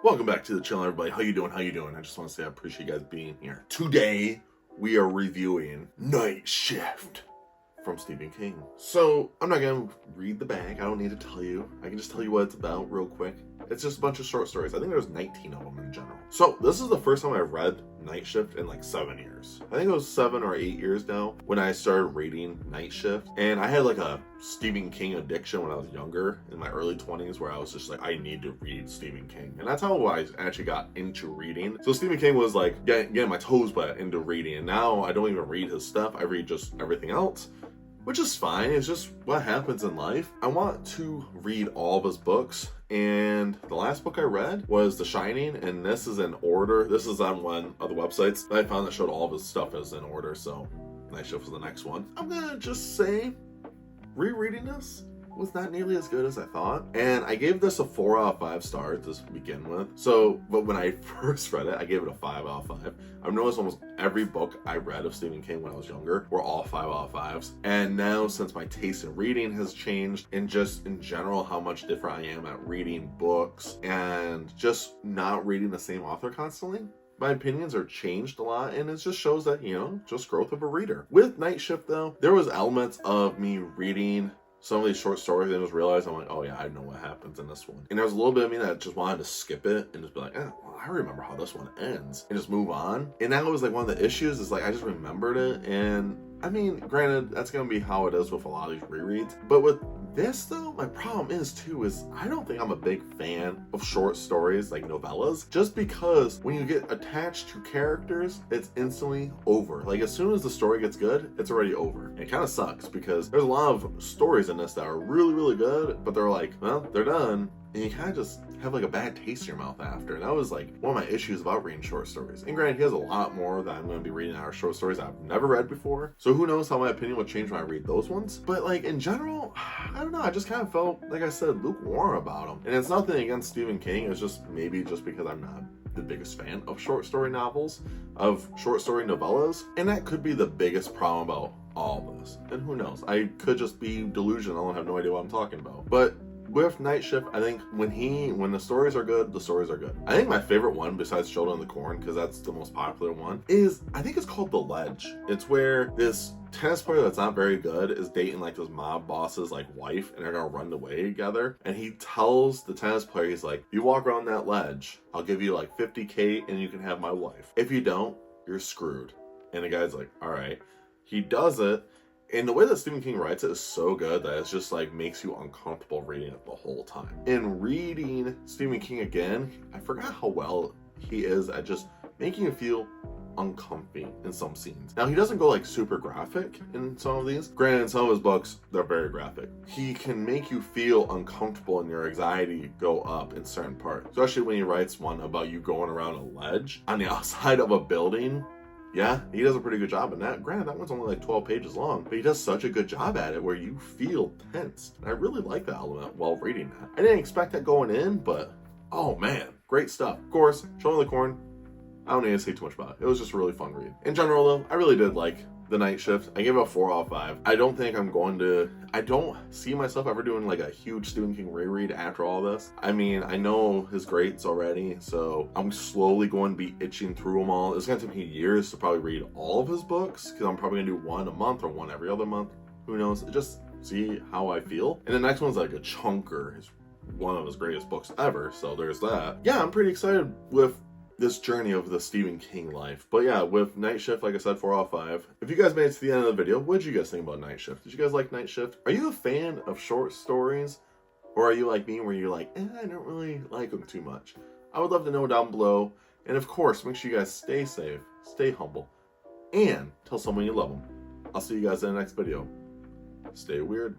Welcome back to the channel, everybody. How you doing? How you doing? I just want to say I appreciate you guys being here. Today, we are reviewing Nightshift from Stephen King. So, I'm not going to read the back. I don't need to tell you. I can just tell you what it's about real quick. It's just a bunch of short stories. I think there's 19 of them in general. So, this is the first time I've read Nightshift in like 7 years. I think it was 7 or 8 years now when I started reading Nightshift. And I had like a Stephen King addiction when I was younger, in my early 20s, where I was just like, I need to read Stephen King. And that's how I actually got into reading. So Stephen King was like getting my toes wet into reading. And now I don't even read his stuff. I read just everything else, which is fine. It's just what happens in life. I want to read all of his books. And the last book I read was The Shining, and this is in order. This is on one of the websites that I found that showed all of his stuff is in order. So Nightshift was the next one. I'm gonna just say rereading this was not nearly as good as I thought, and I gave this a 4 out of 5 stars to begin with. So, but when I first read it, I gave it a 5 out of 5. I've noticed almost every book I read of Stephen King when I was younger were all 5 out of 5s. And now, since my taste in reading has changed, and just in general how much different I am at reading books and just not reading the same author constantly, my opinions are changed a lot, and it just shows that, you know, just growth of a reader. With Nightshift though, there was elements of me reading some of these short stories and just realized I'm like, oh yeah, I know what happens in this one. And there was a little bit of me that just wanted to skip it and just be like, well, I remember how this one ends, and just move on. And that was like one of the issues, is like I just remembered it. And I mean, granted, that's gonna be how it is with a lot of these rereads, but with this though, my problem is I don't think I'm a big fan of short stories like novellas, just because when you get attached to characters, it's instantly over. Like as soon as the story gets good, it's already over. And it kind of sucks because there's a lot of stories in this that are really, really good, but they're like, well, they're done. And you kind of just have like a bad taste in your mouth after. And that was like one of my issues about reading short stories. And granted, he has a lot more that I'm going to be reading that are short stories I've never read before. So who knows how my opinion will change when I read those ones. But like in general, I don't know. I just kind of felt, like I said, lukewarm about them. And it's nothing against Stephen King. It's just maybe just because I'm not the biggest fan of short story novels, of short story novellas. And that could be the biggest problem about all of this. And who knows? I could just be delusional and have no idea what I'm talking about. But with Nightshift, I think when the stories are good, the stories are good. I think my favorite one, besides Children of the Corn, because that's the most popular one, is, I think it's called The Ledge. It's where this tennis player that's not very good is dating like this mob boss's like wife, and they're gonna run away together. And he tells the tennis player, he's like, you walk around that ledge, I'll give you like 50K and you can have my wife. If you don't, you're screwed. And the guy's like, all right. He does it. And the way that Stephen King writes it is so good that it's just like makes you uncomfortable reading it the whole time. In reading Stephen King again, I forgot how well he is at just making you feel uncomfy in some scenes. Now, he doesn't go like super graphic in some of these. Granted, in some of his books, they're very graphic. He can make you feel uncomfortable and your anxiety go up in certain parts. Especially when he writes one about you going around a ledge on the outside of a building. Yeah, he does a pretty good job in that. Granted, that one's only like 12 pages long, but he does such a good job at it where you feel tense. And I really like that element while reading that. I didn't expect that going in, but oh man, great stuff. Of course, Children of the Corn, I don't need to say too much about it. It was just a really fun read. In general though, I really did like The Nightshift. I gave it a 4 out of 5. I don't see myself ever doing like a huge Stephen King reread after all this. I mean, I know his greats already, so I'm slowly going to be itching through them all. It's going to take me years to probably read all of his books, because I'm probably going to do one a month or one every other month. Who knows? Just see how I feel. And the next one's like a chunker. It's one of his greatest books ever, so there's that. Yeah, I'm pretty excited with this journey of the Stephen King life. But yeah, with Nightshift, like I said, 4 out of 5. If you guys made it to the end of the video, what did you guys think about Nightshift? Did you guys like Nightshift? Are you a fan of short stories? Or are you like me where you're like, I don't really like them too much? I would love to know down below. And of course, make sure you guys stay safe, stay humble, and tell someone you love them. I'll see you guys in the next video. Stay weird.